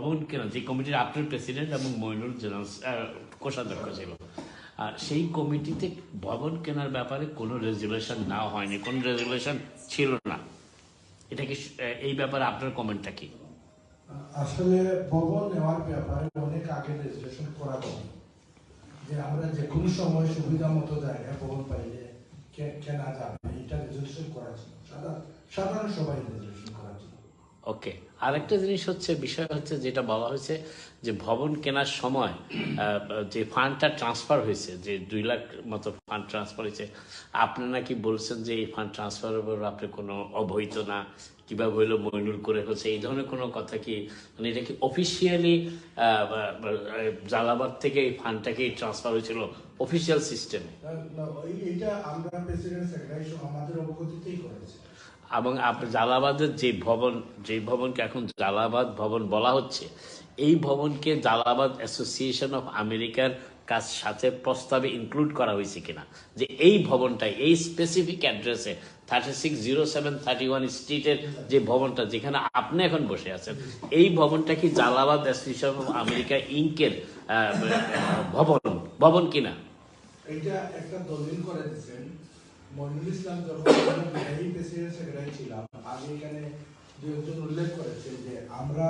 ভবন কেনা, যে কমিটির আপনার প্রেসিডেন্ট এবং মইনুল জেনারেল কোষাধ্যক্ষ ছিল, সেই কমিটিতে ভবন কেনার ব্যাপারে কোনো রেজুলেশন নেওয়া হয়নি, কোনো রেজুলেশন ছিল না। এটা কি, এই ব্যাপারে আপনার কমেন্টটা কি? আসলে ভবন নেওয়ার ব্যাপারে অনেক আগে রেজুলেশন করা হয় যে আমরা যে কোনো সময় সুবিধা মতো জায়গায় ভবন পাইলে কেনা যাবে, এটা রেজুলেশন করা ছিল, সাধারণ সবাই রেজুলেশন করা ছিল। ওকে, আরেকটা জিনিস হচ্ছে, বিষয় হচ্ছে যেটা বলা হয়েছে যে ভবন কেনার সময় যে ফান্ডটা ট্রান্সফার হয়েছে, যে 2 লাখ মতো ফান্ড ট্রান্সফার হয়েছে, আপনি নাকি বলছেন যে এই ফান্ড ট্রান্সফারের উপর আপনি কোনো অবহিত না, কিভাবে হইলো, মইনুল করে হচ্ছে, এই ধরনের কোনো কথা কি, মানে এটা কি অফিসিয়ালি জালালাবাদ থেকে এই ফান্ডটাকে ট্রান্সফার হয়েছিল অফিসিয়াল সিস্টেমে? এইটা আমরা প্রেসিডেন্ট সেক্রেটারি আমাদের অবগতিতেই করেছি। এবং জালালাবাদের যে ভবনকে এখন জালালাবাদ ভবন বলা হচ্ছে, এই ভবনকে জালালাবাদ অ্যাসোসিয়েশন অফ আমেরিকার কাছ সাথে প্রস্তাবে ইনক্লুড করা হয়েছে কিনা, যে এই ভবনটাই এই স্পেসিফিক অ্যাড্রেসে 360731 স্ট্রিটের যে ভবনটা যেখানে আপনি এখন বসে আছেন, এই ভবনটা কি জালালাবাদ অ্যাসোসিয়েশন অফ আমেরিকা ইনকের ভবন কিনা? এটা একটা দলিল করে দিচ্ছেন মইনুল ইসলাম যখন প্রেসিডেন্ট সেক্রেটারি ছিলাম, আমি এখানে দুজন উল্লেখ করেছে যে আমরা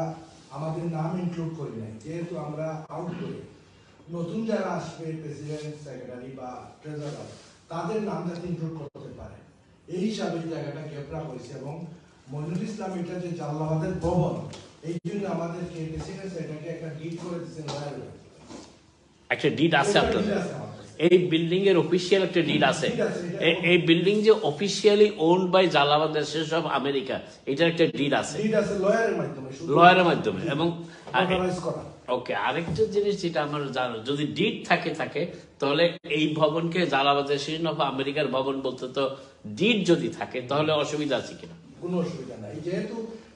আমাদের নাম ইনক্লুড করি নাই, যেহেতু আমরা আউট করি, নতুন যারা আসবে প্রেসিডেন্ট সেক্রেটারি বা ট্রেজারার, তাদের নাম যাতে ইনক্লুড করতে পারে, এই হিসাবে জায়গাটা গ্যাপরা হয়েছে। এবং মইনুল ইসলাম এটা যে জালালাবাদের ভবন, এই জন্য আমাদেরকে প্রেসিডেন্ট সেক্রেটারি একটা ডিড করে দিচ্ছেন, একটা ডিড আছে আপনাদের? এই বিল্ডিং এর অফিসিয়াল একটা ডিড আছে? এই বিল্ডিং যে officially owned by Jalalabad association of America, এটার একটা ডিড আছে, লয়ারের মাধ্যমে। এবং ওকে, আরেকটা জিনিস যেটা আমার জানো, যদি ডিড থাকে তাহলে এই ভবনকে জালালাবাদ অ্যাসোসিয়েশন অফ আমেরিকার ভবন বলতে তো ডিড যদি থাকে তাহলে অসুবিধা আছে কিনা? কোনো অসুবিধা নাই, যেহেতু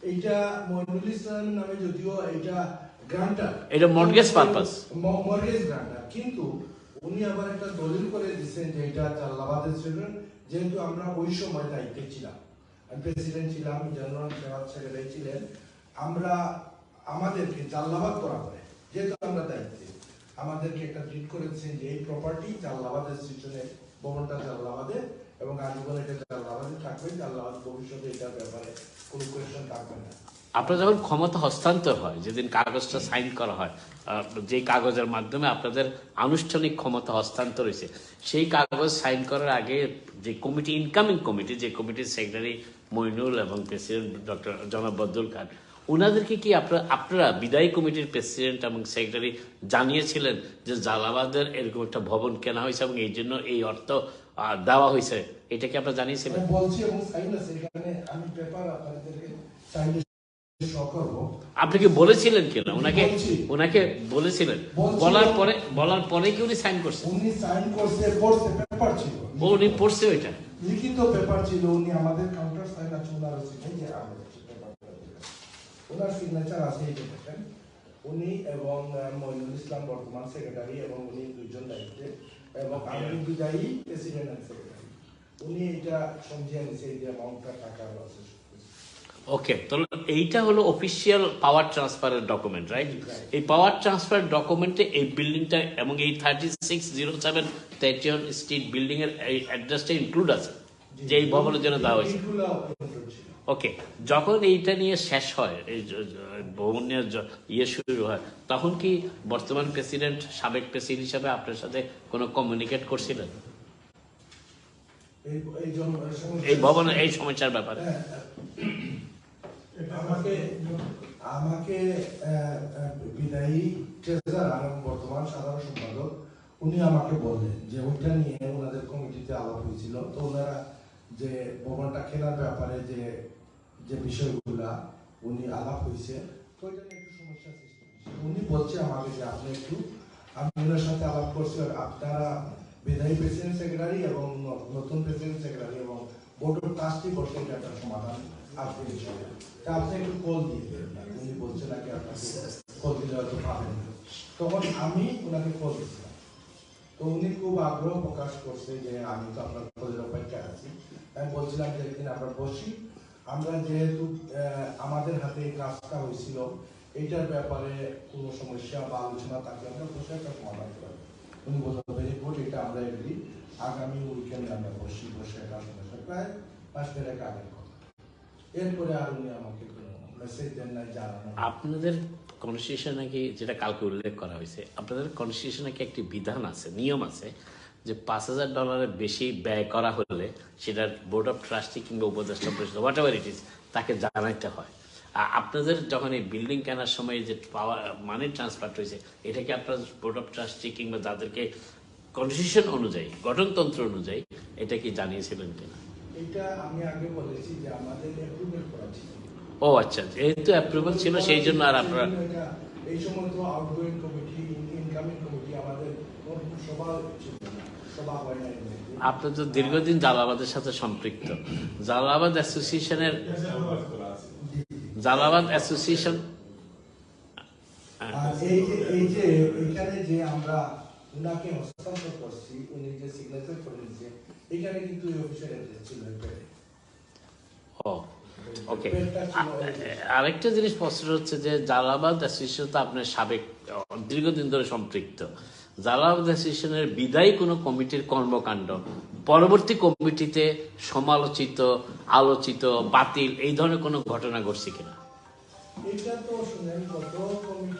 এইটা মইনুল ইসলাম নামে, যদিও এটা গ্রান্টার, এটা মর্টগেজ পারপাস, মর্টগেজ গ্রান্টার, কিন্তু উনি আবার একটা দলিল করে দিচ্ছেন যে এটা জালালাবাদের ছিলেন, যেহেতু আমরা ওই সময় দায়িত্বে ছিলাম, আমি প্রেসিডেন্ট ছিলাম, জেনারেল সেক্রেটারি ছিলেন, আমরা আমাদেরকে জালালাবাদ করা হয়, যেহেতু আমরা দায়িত্বে, আমাদেরকে একটা ডিড করে দিচ্ছেন যে এই প্রপার্টি জালালাবাদের সিজনে, ভবনটা জালালাবাদে, এবং আজীবন এটা জালালাবাদে থাকবে, জালালাবাদ ভবিষ্যতে এটার ব্যাপারে কোনো কোয়েশ্চন থাকবে না। আপনার যখন ক্ষমতা হস্তান্তর হয়, যেদিন কাগজটা সাইন করা হয়, যে কাগজের মাধ্যমে আপনাদের আনুষ্ঠানিক ক্ষমতা হস্তান্তর হয়েছে, সেই কাগজ সাইন করার আগে যে কমিটি, ইনকামিং কমিটি, যে কমিটির সেক্রেটারি মইনুল এবং প্রেসিডেন্ট ডক্টর জনাব বদরুল খান, ওনাদেরকে কি আপনারা বিদায়ী কমিটির প্রেসিডেন্ট এবং সেক্রেটারি জানিয়েছিলেন যে জালালাবাদের এরকম একটা ভবন কেনা হয়েছে এবং এই জন্য এই অর্থ দেওয়া হয়েছে, এটা কি আপনারা জানিয়েছিলেন? বলছি এবং সাইন আছে এখানে, আমি পেপার আপনাদেরকে সাইন আপনি কি বলেছিলেন কিনা ওনাকে বলেছিলেন? বলার পরে কি উনি সাইন করছেন? উনি সাইন করছে, পেপার ছিল, উনি পড়ছে, ওইটা লিখিত পেপার ছিল, উনি আমাদের কাউন্টার সাইন আছে, ওনার ওনার সিগনেচার আছে, এই দেখেন উনি এবং মইনুল ইসলাম বর্তমান সেক্রেটারি, এবং উনি দুইজন দায়িত্বে, এবং আমি বিদায়ী প্রেসিডেন্ট এন্ড সেক্রেটারি, উনি এটা সমঝিয়ে নিছে, এই যে অ্যামাউন্টটা টাকা আছে। ওকে, তাহলে এইটা হলো অফিসিয়াল পাওয়ার ট্রান্সফারের ডকুমেন্ট, রাইট? এই পাওয়ার ট্রান্সফার ডকুমেন্টে এই বিল্ডিংটা এবং এই 360731 স্ট্রিট বিল্ডিং এর এই অ্যাড্রেসটা ইনক্লুড আছে, যে এই ভবনের জন্য দেওয়া হয়েছে। ওকে, যখন এইটা নিয়ে শেষ হয়, এই ভবন নিয়ে শুরু হয়, তখন কি বর্তমান প্রেসিডেন্ট, সাবেক প্রেসিডেন্ট হিসাবে আপনার সাথে কোনো কমিউনিকেট করছিলেন এই ভবনের এই সমস্যার ব্যাপারে? আমাকে বিদায়ী ট্রেজারার এবং বর্তমান সাধারণ সম্পাদক উনি আমাকে বললেন যে ওইটা নিয়ে ওনাদের কমিটিতে আলাপ হয়েছিল, তো ওনারা যে ভবনটা কেনার ব্যাপারে যে বিষয়গুলা উনি আলাপ হয়েছে, তো ওইটা নিয়ে একটু সমস্যা সৃষ্টি হয়েছে। উনি বলছে আমাকে যে আপনি একটু, আমি ওনার সাথে আলাপ করছি, আপনারা বিদায়ী প্রেসিডেন্ট সেক্রেটারি এবং নতুন প্রেসিডেন্ট সেক্রেটারি এবং বোর্ড অফ ট্রাস্টি বসে একটা সমাধান আসবে বিষয়ে, আপনি একটু কল দিয়ে, উনি বলছে নাকি আপনাকে কল দিলে হয়তো পাবেন। তখন আমি ওনাকে কল দিচ্ছিলাম, তো উনি খুব আগ্রহ প্রকাশ করছে যে আমি তো আপনার কলের অপেক্ষায় আছি। আমি বলছিলাম যে একদিন আমরা বসি, আমরা যেহেতু আমাদের হাতে কাজটা হয়েছিল, এইটার ব্যাপারে কোনো সমস্যা বা আলোচনা থাকলে আমরা বসে একটা সমাধান করি। উনি বললেন ভেরি গুড, এটা আমরা এগ্রি, আগামী উইকেন্ডে আমরা বসে একটা সমস্যা, প্রায় 5 দিনের আগের কথা। এরপরে আর উনি আমাকে কোনো মেসেজ দেন নাই, জানানো। আপনাদের কনস্টিটিউশন নাকি, যেটা কালকে উল্লেখ করা হয়েছে, আপনাদের কনস্টিটিউশন নাকি একটি বিধান আছে, নিয়ম আছে যে $5,000 বেশি ব্যয় করা হলে সেটার বোর্ড অফ ট্রাস্টি কিংবা উপদেষ্টা পরিষদ হোয়াট এভার ইট ইজ তাকে জানাইতে হয়। আর আপনাদের যখন এই বিল্ডিং কেনার সময় যে পাওয়ার মানি ট্রান্সফার হয়েছে, এটা কি আপনার বোর্ড অফ ট্রাস্টি কিংবা যাদেরকে কনস্টিটিউশন অনুযায়ী, গঠনতন্ত্র অনুযায়ী এটা কি জানিয়েছিলেন কিনা? এটা আমি আগে বলেছি যে আমাদের অ্যাপ্রুভাল করা ছিল। ও আচ্ছা, যেহেতু অ্যাপ্রুভাল ছিল সেই জন্য আর আপনারা এই সময় তো আউটগোয়িং কমিটি, ইনকামিং কমিটি আমাদের সভা ছিল না, সভা হয় নাই। আপনি তো দীর্ঘদিন জালালাবাদের সাথে সম্পৃক্ত। জালালাবাদ অ্যাসোসিয়েশনের জালালাবাদ অ্যাসোসিয়েশন আর এই যে এখানে যে আমরা উনাকে হস্তান্তর করছি, উনি যে সিগনেচার করে দিয়েছে, এখানে কিন্তু এই অফিসের অ্যাড্রেস ছিল এখানে। ও ওকে। আরেকটা জিনিস প্রশ্ন হচ্ছে যে জালালাবাদ অ্যাসোসিয়েশন তো আপনার সাবেক দীর্ঘদিন ধরে সম্পৃক্ত। জালালাবাদ অ্যাসোসিয়েশনের বিদায়ী কোনো কমিটির কর্মকাণ্ড পরবর্তী কমিটিতে সমালোচিত, আলোচিত, বাতিল এই ধরনের কোনো ঘটনা ঘটছে কিনা? এটা তো শুনেন, গত কমিটি